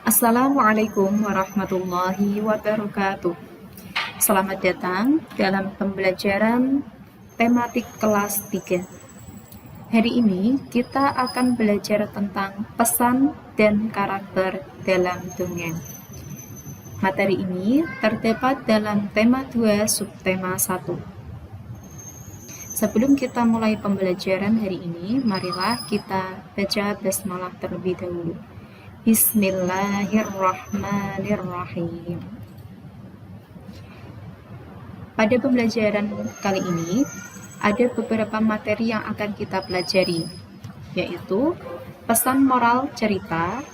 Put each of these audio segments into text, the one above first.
Assalamualaikum warahmatullahi wabarakatuh. Selamat datang dalam pembelajaran tematik kelas 3. Hari ini kita akan belajar tentang pesan dan karakter dalam dongeng. Materi ini terdapat dalam tema 2 subtema 1. Sebelum kita mulai pembelajaran hari ini, marilah kita baca basmalah terlebih dahulu. Bismillahirrahmanirrahim. Pada pembelajaran kali ini, ada beberapa materi yang akan kita pelajari, yaitu pesan moral cerita,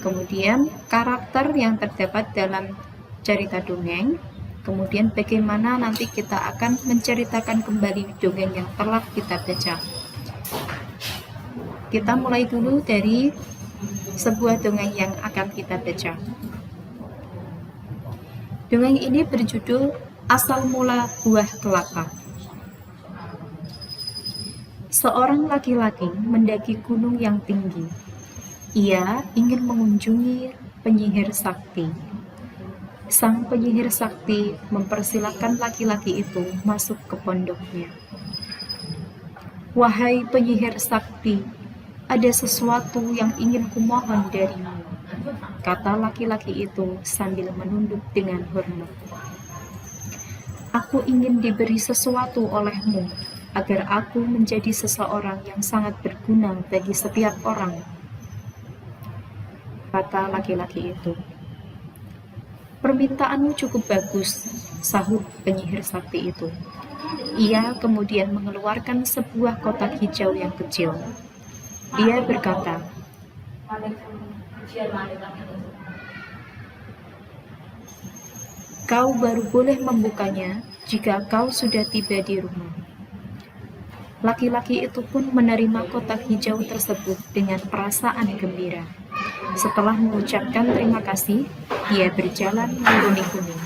kemudian karakter yang terdapat dalam cerita dongeng, kemudian bagaimana nanti kita akan menceritakan kembali dongeng yang telah kita baca. Kita mulai dulu dari sebuah dongeng yang akan kita baca. Dongeng ini berjudul Asal Mula Buah Kelapa. Seorang laki-laki mendaki gunung yang tinggi. Ia ingin mengunjungi penyihir sakti. Sang penyihir sakti mempersilahkan laki-laki itu masuk ke pondoknya. Wahai penyihir sakti, ada sesuatu yang ingin kumohon darimu, kata laki-laki itu sambil menunduk dengan hormat. Aku ingin diberi sesuatu olehmu, agar aku menjadi seseorang yang sangat berguna bagi setiap orang, kata laki-laki itu. Permintaanmu cukup bagus, sahut penyihir sakti itu. Ia kemudian mengeluarkan sebuah kotak hijau yang kecil. Dia berkata, kau baru boleh membukanya jika kau sudah tiba di rumah. Laki-laki itu pun menerima kotak hijau tersebut dengan perasaan gembira. Setelah mengucapkan terima kasih, dia berjalan menuruni gunung.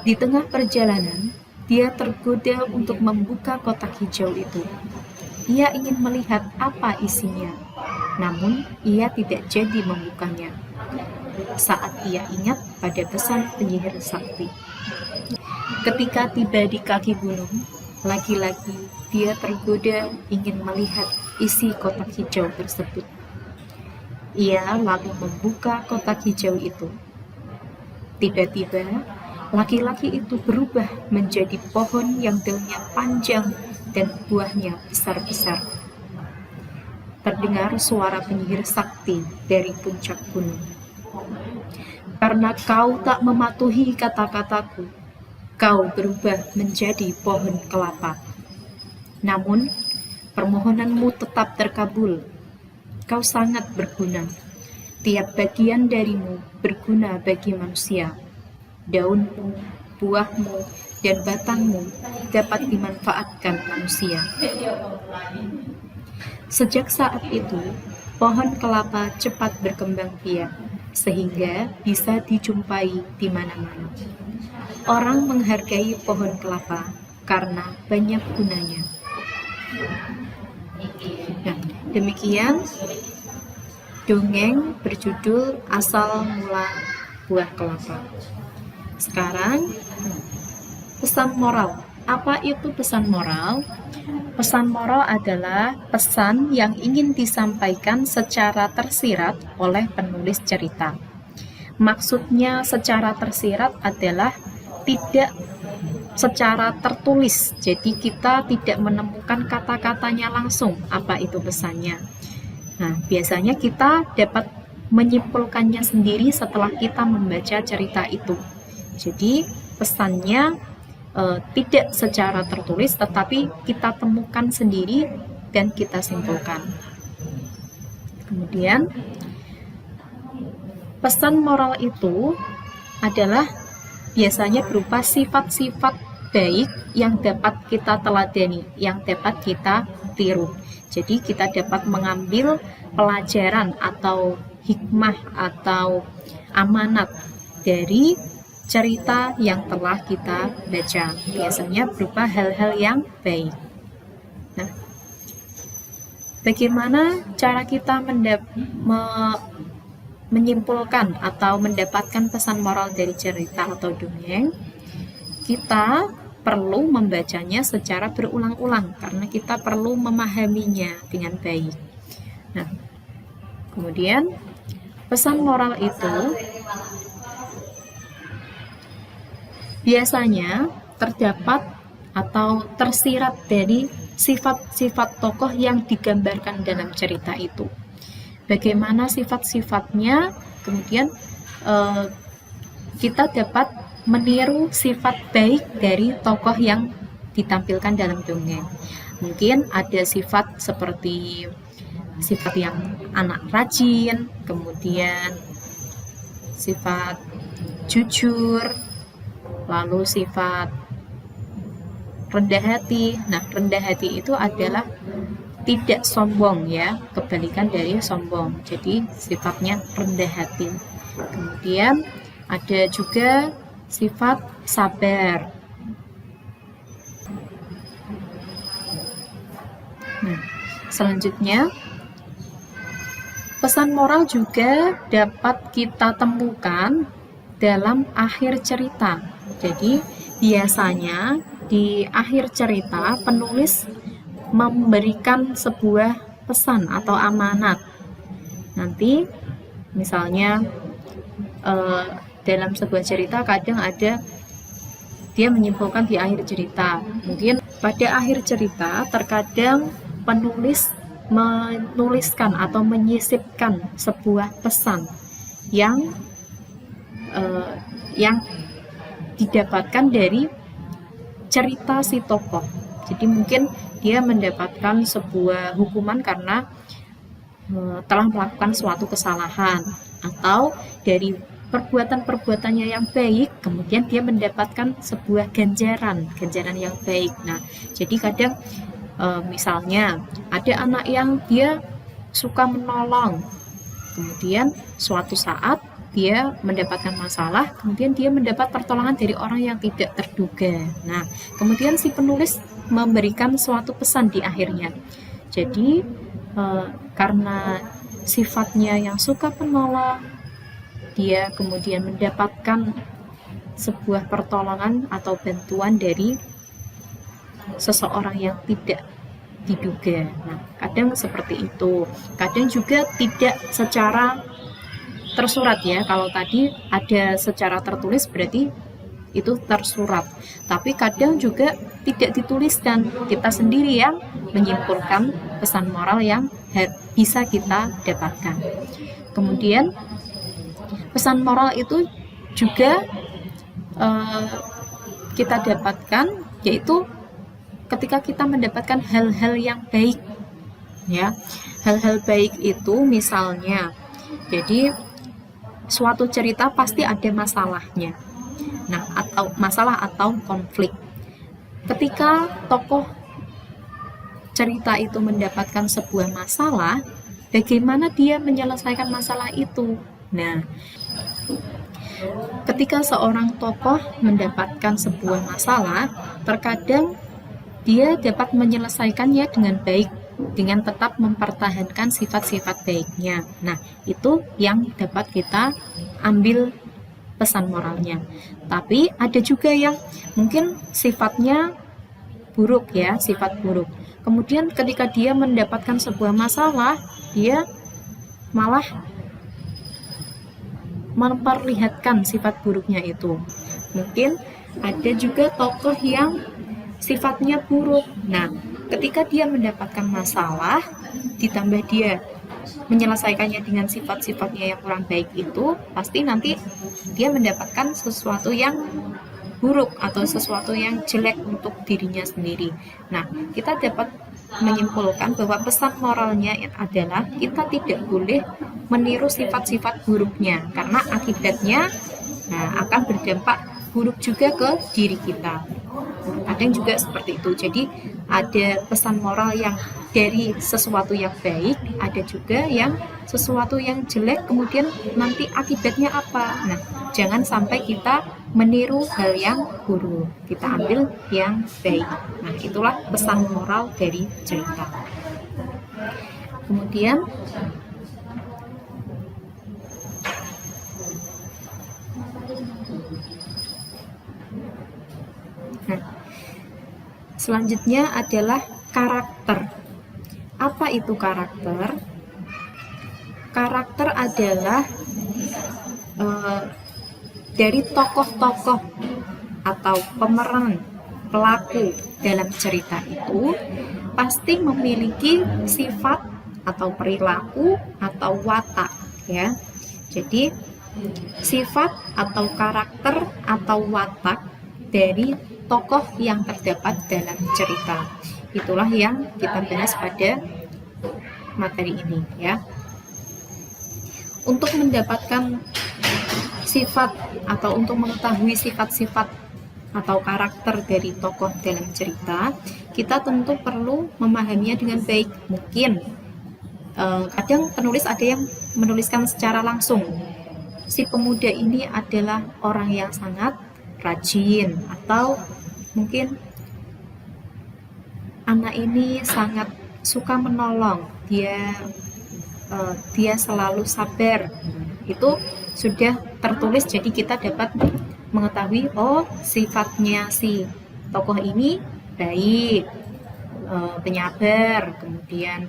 Di tengah perjalanan, dia tergoda untuk membuka kotak hijau itu. Ia ingin melihat apa isinya, namun ia tidak jadi membukanya. Saat ia ingat pada pesan penyihir sakti. Ketika tiba di kaki gunung, lagi-lagi dia tergoda ingin melihat isi kotak hijau tersebut. Ia lalu membuka kotak hijau itu. Tiba-tiba, laki-laki itu berubah menjadi pohon yang daunnya panjang dan buahnya besar-besar. Terdengar suara penyihir sakti dari puncak gunung. Karena kau tak mematuhi kata-kataku, kau berubah menjadi pohon kelapa. Namun, permohonanmu tetap terkabul. Kau sangat berguna. Tiap bagian darimu berguna bagi manusia. Daunmu, buahmu, dan batangmu dapat dimanfaatkan manusia. Sejak saat itu, pohon kelapa cepat berkembang biak, sehingga bisa dijumpai di mana-mana. Orang menghargai pohon kelapa karena banyak gunanya. Nah, demikian dongeng berjudul Asal Mula Buah Kelapa. Sekarang, pesan moral. Apa itu pesan moral? Pesan moral adalah pesan yang ingin disampaikan secara tersirat oleh penulis cerita. Maksudnya secara tersirat adalah tidak secara tertulis, jadi kita tidak menemukan kata-katanya langsung apa itu pesannya. Nah, biasanya kita dapat menyimpulkannya sendiri setelah kita membaca cerita itu. Jadi pesannya tidak secara tertulis, tetapi kita temukan sendiri dan kita simpulkan. Kemudian pesan moral itu adalah biasanya berupa sifat-sifat baik yang dapat kita teladani, yang dapat kita tiru. Jadi kita dapat mengambil pelajaran atau hikmah atau amanat dari cerita yang telah kita baca. Biasanya berupa hal-hal yang baik. Nah, bagaimana cara kita menyimpulkan atau mendapatkan pesan moral dari cerita atau dongeng, kita perlu membacanya secara berulang-ulang karena kita perlu memahaminya dengan baik. Nah, kemudian pesan moral itu biasanya terdapat atau tersirat dari sifat-sifat tokoh yang digambarkan dalam cerita itu. Bagaimana sifat-sifatnya, kemudian kita dapat meniru sifat baik dari tokoh yang ditampilkan dalam dongeng. Mungkin ada sifat seperti sifat yang anak rajin, kemudian sifat jujur, lalu sifat rendah hati. Nah, rendah hati itu adalah tidak sombong ya, kebalikan dari sombong. Jadi sifatnya rendah hati. Kemudian ada juga sifat sabar. Nah, selanjutnya pesan moral juga dapat kita temukan dalam akhir cerita. Jadi biasanya di akhir cerita penulis memberikan sebuah pesan atau amanat. Nanti misalnya dalam sebuah cerita kadang ada dia menyimpulkan di akhir cerita. Mungkin pada akhir cerita terkadang penulis menuliskan atau menyisipkan sebuah pesan yang didapatkan dari cerita si tokoh. Jadi mungkin dia mendapatkan sebuah hukuman karena telah melakukan suatu kesalahan, atau dari perbuatan-perbuatannya yang baik kemudian dia mendapatkan sebuah ganjaran yang baik. Nah, jadi kadang misalnya ada anak yang dia suka menolong, kemudian suatu saat dia mendapatkan masalah, kemudian dia mendapat pertolongan dari orang yang tidak terduga. Nah, kemudian si penulis memberikan suatu pesan di akhirnya. Jadi karena sifatnya yang suka menolong, dia kemudian mendapatkan sebuah pertolongan atau bantuan dari seseorang yang tidak diduga. Nah, kadang seperti itu. Kadang juga tidak secara tersurat ya. Kalau tadi ada secara tertulis berarti itu tersurat. Tapi kadang juga tidak dituliskan. Kita sendiri yang menyimpulkan pesan moral yang bisa kita dapatkan. Kemudian pesan moral itu juga kita dapatkan yaitu ketika kita mendapatkan hal-hal yang baik ya. Hal-hal baik itu misalnya, jadi suatu cerita pasti ada masalahnya. Nah, atau masalah atau konflik. Ketika tokoh cerita itu mendapatkan sebuah masalah, bagaimana dia menyelesaikan masalah itu? Nah, ketika seorang tokoh mendapatkan sebuah masalah, terkadang dia dapat menyelesaikannya dengan baik, dengan tetap mempertahankan sifat-sifat baiknya. Nah, itu yang dapat kita ambil pesan moralnya. Tapi ada juga yang mungkin sifatnya buruk ya, sifat buruk. Kemudian ketika dia mendapatkan sebuah masalah, dia malah memperlihatkan sifat buruknya itu. Mungkin ada juga tokoh yang sifatnya buruk. Nah, ketika dia mendapatkan masalah, ditambah dia menyelesaikannya dengan sifat-sifatnya yang kurang baik itu, pasti nanti dia mendapatkan sesuatu yang buruk atau sesuatu yang jelek untuk dirinya sendiri. Nah, kita dapat menyimpulkan bahwa pesan moralnya adalah kita tidak boleh meniru sifat-sifat buruknya, karena akibatnya akan berdampak buruk juga ke diri kita. Kadang juga seperti itu. Jadi ada pesan moral yang dari sesuatu yang baik, ada juga yang sesuatu yang jelek, kemudian nanti akibatnya apa. Nah, jangan sampai kita meniru hal yang buruk, kita ambil yang baik. Nah, itulah pesan moral dari cerita. Kemudian Selanjutnya adalah karakter. Apa itu karakter? Karakter adalah dari tokoh-tokoh atau pemeran pelaku dalam cerita itu pasti memiliki sifat atau perilaku atau watak, ya. Jadi sifat atau karakter atau watak dari tokoh yang terdapat dalam cerita. Itulah yang kita bahas pada materi ini, ya. Untuk mendapatkan sifat atau untuk mengetahui sifat-sifat atau karakter dari tokoh dalam cerita, kita tentu perlu memahaminya dengan baik. Mungkin kadang penulis ada yang menuliskan secara langsung, si pemuda ini adalah orang yang sangat rajin, atau mungkin anak ini sangat suka menolong, dia selalu sabar. Itu sudah tertulis, jadi kita dapat mengetahui, oh, sifatnya si tokoh ini baik, penyabar, kemudian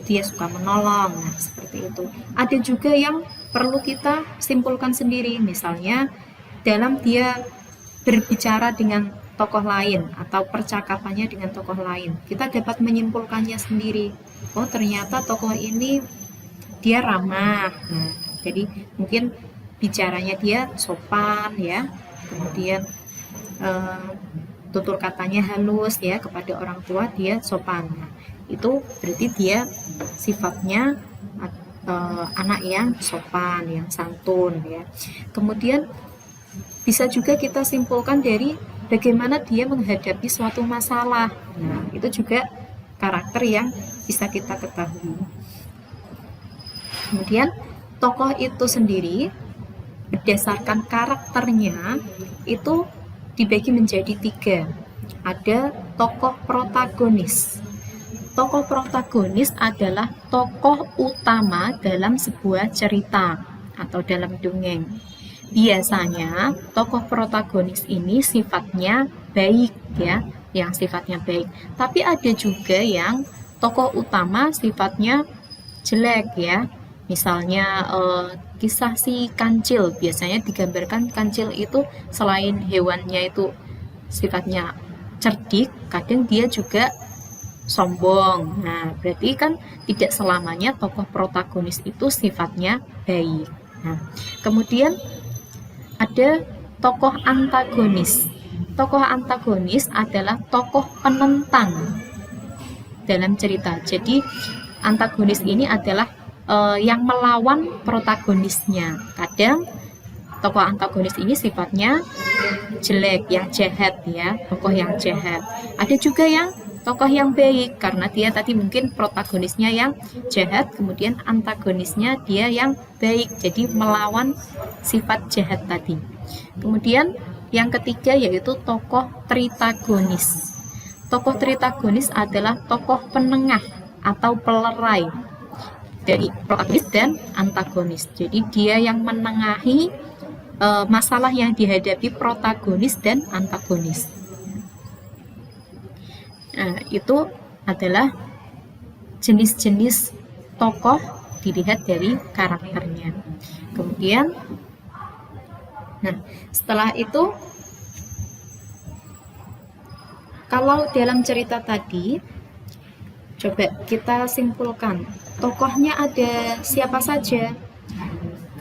dia suka menolong. Nah, seperti itu. Ada juga yang perlu kita simpulkan sendiri, misalnya dalam dia berbicara dengan tokoh lain atau percakapannya dengan tokoh lain, kita dapat menyimpulkannya sendiri. Oh, ternyata tokoh ini dia ramah. Nah, jadi mungkin bicaranya dia sopan, ya, kemudian tutur katanya halus, ya, kepada orang tua dia sopan. Nah, itu berarti dia sifatnya anak yang sopan, yang santun, ya. Kemudian bisa juga kita simpulkan dari bagaimana dia menghadapi suatu masalah. Nah, itu juga karakter yang bisa kita ketahui. Kemudian tokoh itu sendiri berdasarkan karakternya itu dibagi menjadi 3. Ada tokoh protagonis. Tokoh protagonis adalah tokoh utama dalam sebuah cerita atau dalam dongeng. Biasanya tokoh protagonis ini sifatnya baik, ya, yang sifatnya baik. Tapi ada juga yang tokoh utama sifatnya jelek, ya. Misalnya kisah si kancil, biasanya digambarkan kancil itu selain hewannya itu sifatnya cerdik, kadang dia juga sombong. Nah, berarti kan tidak selamanya tokoh protagonis itu sifatnya baik. Nah, kemudian ada tokoh antagonis. Tokoh antagonis adalah tokoh penentang dalam cerita. Jadi antagonis ini adalah yang melawan protagonisnya. Kadang tokoh antagonis ini sifatnya jelek, yang jahat, ya, tokoh yang jahat. Ada juga yang tokoh yang baik, karena dia tadi mungkin protagonisnya yang jahat, kemudian antagonisnya dia yang baik, jadi melawan sifat jahat tadi. Kemudian yang ketiga yaitu tokoh tritagonis. Tokoh tritagonis adalah tokoh penengah atau pelerai dari protagonis dan antagonis. Jadi dia yang menengahi masalah yang dihadapi protagonis dan antagonis. Nah, itu adalah jenis-jenis tokoh dilihat dari karakternya. Kemudian, nah, setelah itu, kalau dalam cerita tadi, coba kita simpulkan, tokohnya ada siapa saja?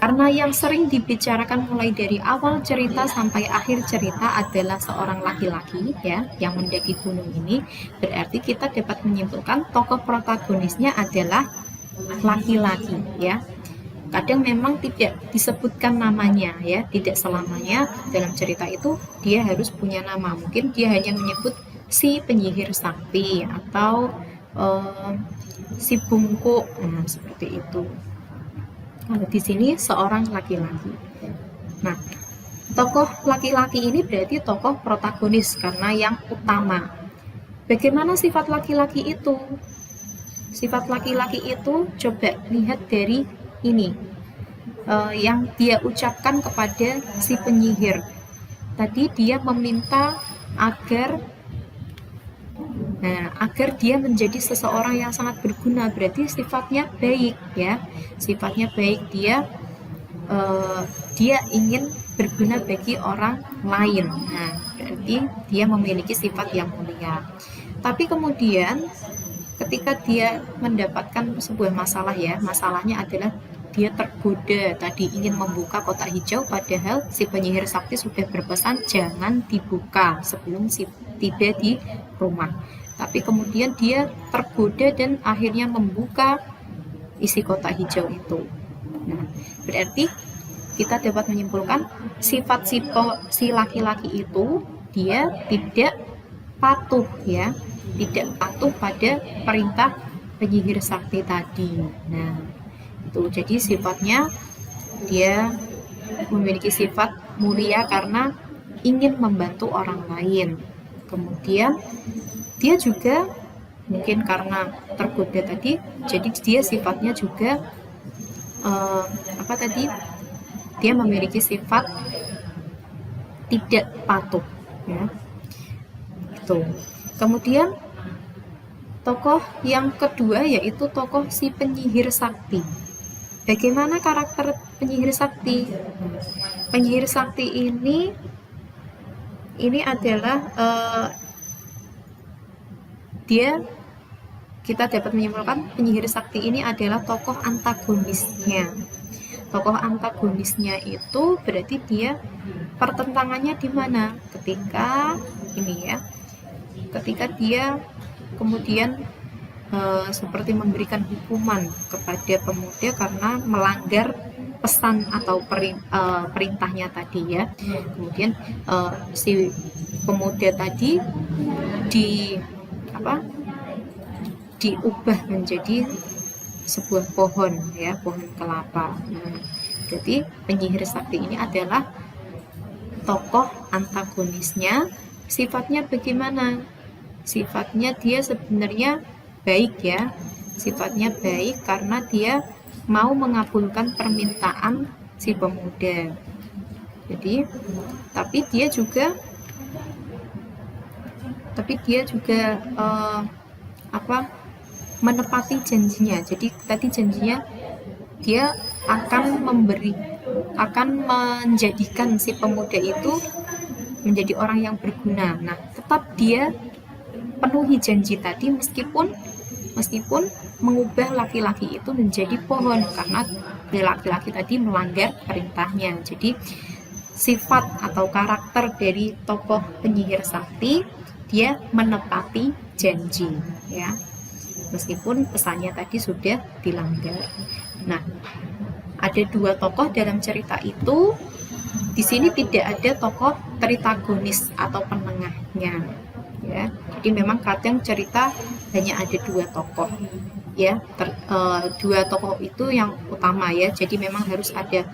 Karena yang sering dibicarakan mulai dari awal cerita sampai akhir cerita adalah seorang laki-laki, ya, yang mendaki gunung ini, berarti kita dapat menyimpulkan tokoh protagonisnya adalah laki-laki, ya. Kadang memang tidak disebutkan namanya, ya, tidak selamanya dalam cerita itu dia harus punya nama. Mungkin dia hanya menyebut si penyihir sakti atau si bungkuk, nah, seperti itu. Kalau di sini seorang laki-laki. Nah, tokoh laki-laki ini berarti tokoh protagonis karena yang utama. Bagaimana sifat laki-laki itu? Sifat laki-laki itu coba lihat dari ini, yang dia ucapkan kepada si penyihir. Tadi dia meminta agar Nah, agar dia menjadi seseorang yang sangat berguna, berarti sifatnya baik ya. Sifatnya baik, dia ingin berguna bagi orang lain. Nah, berarti dia memiliki sifat yang mulia. Tapi kemudian ketika dia mendapatkan sebuah masalah ya, masalahnya adalah dia tergoda tadi ingin membuka kotak hijau, padahal si penyihir sakti sudah berpesan jangan dibuka sebelum tiba di rumah. Tapi kemudian dia tergoda dan akhirnya membuka isi kotak hijau itu. Nah, berarti kita dapat menyimpulkan sifat si laki-laki itu dia tidak patuh ya, tidak patuh pada perintah penyihir sakti tadi. Nah, itu jadi sifatnya dia memiliki sifat mulia karena ingin membantu orang lain. Kemudian dia juga mungkin karena tergoda tadi, jadi dia sifatnya juga dia memiliki sifat tidak patuh ya. Itu. Kemudian tokoh yang kedua yaitu tokoh si penyihir sakti. Bagaimana karakter penyihir sakti? Penyihir sakti ini adalah kita dapat menyimpulkan penyihir sakti ini adalah tokoh antagonisnya. Tokoh antagonisnya itu berarti dia pertentangannya di mana? Ketika dia kemudian seperti memberikan hukuman kepada pemuda karena melanggar pesan atau perintahnya tadi ya. Kemudian si pemuda tadi diubah menjadi sebuah pohon ya, pohon kelapa. Nah, jadi penyihir sakti ini adalah tokoh antagonisnya. Sifatnya bagaimana? Sifatnya dia sebenarnya baik ya. Sifatnya baik karena dia mau mengabulkan permintaan si pemuda. Jadi, tapi dia juga menepati janjinya. Jadi tadi janjinya dia akan menjadikan si pemuda itu menjadi orang yang berguna. Nah, tetap dia penuhi janji tadi meskipun mengubah laki-laki itu menjadi pohon karena laki-laki tadi melanggar perintahnya. Jadi sifat atau karakter dari tokoh penyihir sakti, dia menepati janji ya, meskipun pesannya tadi sudah dilanggar. Nah, ada dua tokoh dalam cerita itu. Di sini tidak ada tokoh tritagonis atau penengahnya ya. Jadi memang kadang cerita hanya ada dua tokoh ya. Dua tokoh itu yang utama ya. Jadi memang harus ada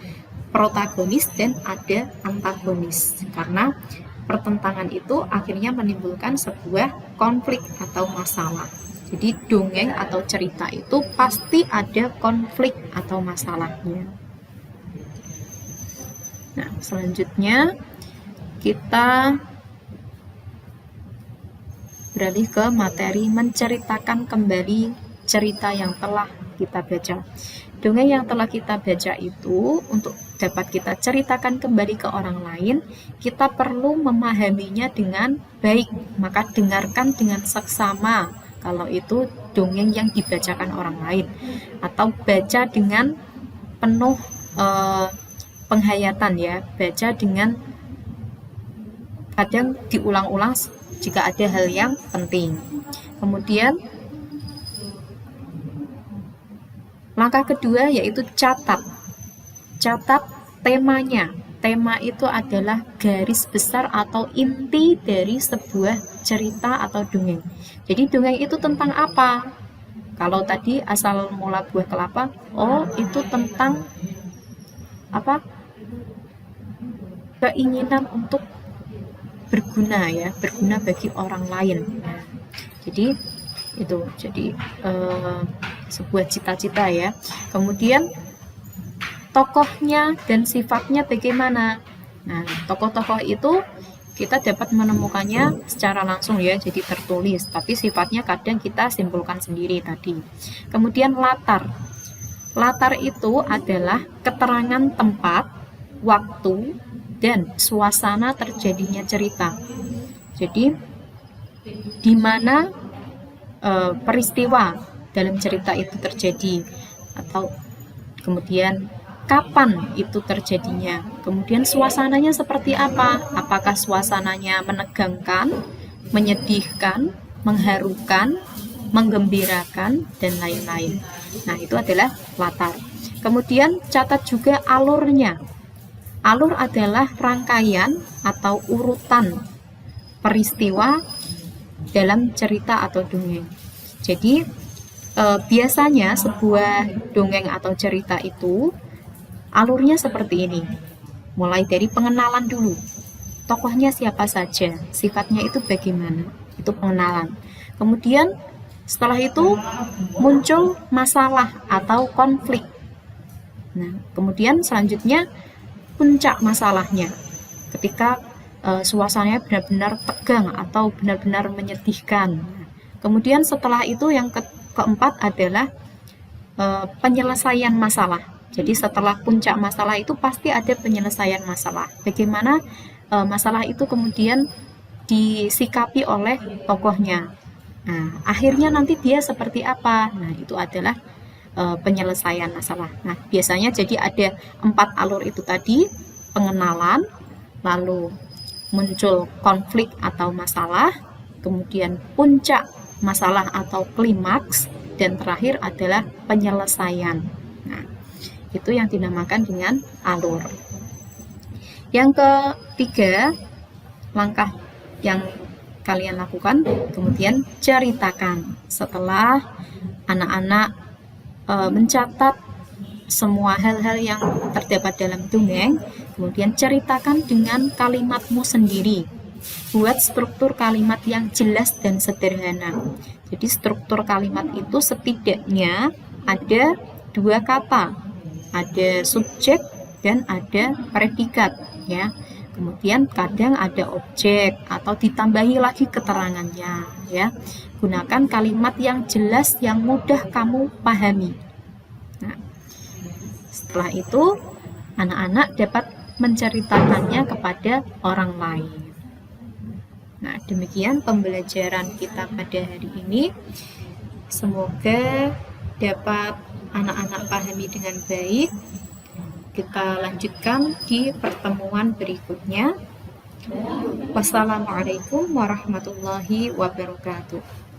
protagonis dan ada antagonis, karena pertentangan itu akhirnya menimbulkan sebuah konflik atau masalah. Jadi dongeng atau cerita itu pasti ada konflik atau masalahnya. Nah, selanjutnya kita beralih ke materi menceritakan kembali cerita yang telah kita baca. Dongeng yang telah kita baca itu untuk dapat kita ceritakan kembali ke orang lain, kita perlu memahaminya dengan baik. Maka dengarkan dengan seksama kalau itu dongeng yang dibacakan orang lain, atau baca dengan penuh penghayatan ya, baca dengan kadang diulang-ulang jika ada hal yang penting. Kemudian langkah kedua yaitu catat temanya. Tema itu adalah garis besar atau inti dari sebuah cerita atau dongeng. Jadi dongeng itu tentang apa? Kalau tadi asal mula buah kelapa, itu tentang apa? Keinginan untuk berguna ya, berguna bagi orang lain. Nah, jadi sebuah cita-cita ya. Kemudian tokohnya dan sifatnya bagaimana? Nah, tokoh-tokoh itu kita dapat menemukannya secara langsung ya, jadi tertulis, tapi sifatnya kadang kita simpulkan sendiri tadi. Kemudian latar. Latar itu adalah keterangan tempat, waktu, dan suasana terjadinya cerita. Jadi, di mana peristiwa dalam cerita itu terjadi, atau kemudian kapan itu terjadinya, kemudian suasananya seperti apa, apakah suasananya menegangkan, menyedihkan, mengharukan, menggembirakan, dan lain-lain. Nah, itu adalah latar. Kemudian catat juga alurnya. Alur adalah rangkaian atau urutan peristiwa dalam cerita atau dongeng. Jadi biasanya sebuah dongeng atau cerita itu alurnya seperti ini. Mulai dari pengenalan dulu. Tokohnya siapa saja, sifatnya itu bagaimana, itu pengenalan. Kemudian setelah itu muncul masalah atau konflik. Nah, kemudian selanjutnya puncak masalahnya. Ketika suasananya benar-benar tegang atau benar-benar menyedihkan. Kemudian setelah itu yang keempat adalah penyelesaian masalah. Jadi setelah puncak masalah itu pasti ada penyelesaian masalah. Bagaimana masalah itu kemudian disikapi oleh tokohnya. Nah, akhirnya nanti dia seperti apa? Nah, itu adalah penyelesaian masalah. Nah, biasanya jadi ada 4 alur itu tadi, pengenalan, lalu muncul konflik atau masalah, kemudian puncak masalah atau klimaks, dan terakhir adalah penyelesaian. Nah, itu yang dinamakan dengan alur. Yang ketiga, langkah yang kalian lakukan, kemudian ceritakan. Setelah anak-anak mencatat semua hal-hal yang terdapat dalam dongeng, kemudian ceritakan dengan kalimatmu sendiri. Buat struktur kalimat yang jelas dan sederhana. Jadi struktur kalimat itu setidaknya ada 2 kata, ada subjek dan ada predikat, ya. Kemudian kadang ada objek atau ditambahi lagi keterangannya, ya. Gunakan kalimat yang jelas yang mudah kamu pahami. Nah, setelah itu anak-anak dapat menceritakannya kepada orang lain. Nah, demikian pembelajaran kita pada hari ini. Semoga dapat anak-anak pahami dengan baik. Kita lanjutkan di pertemuan berikutnya. Wassalamualaikum warahmatullahi wabarakatuh.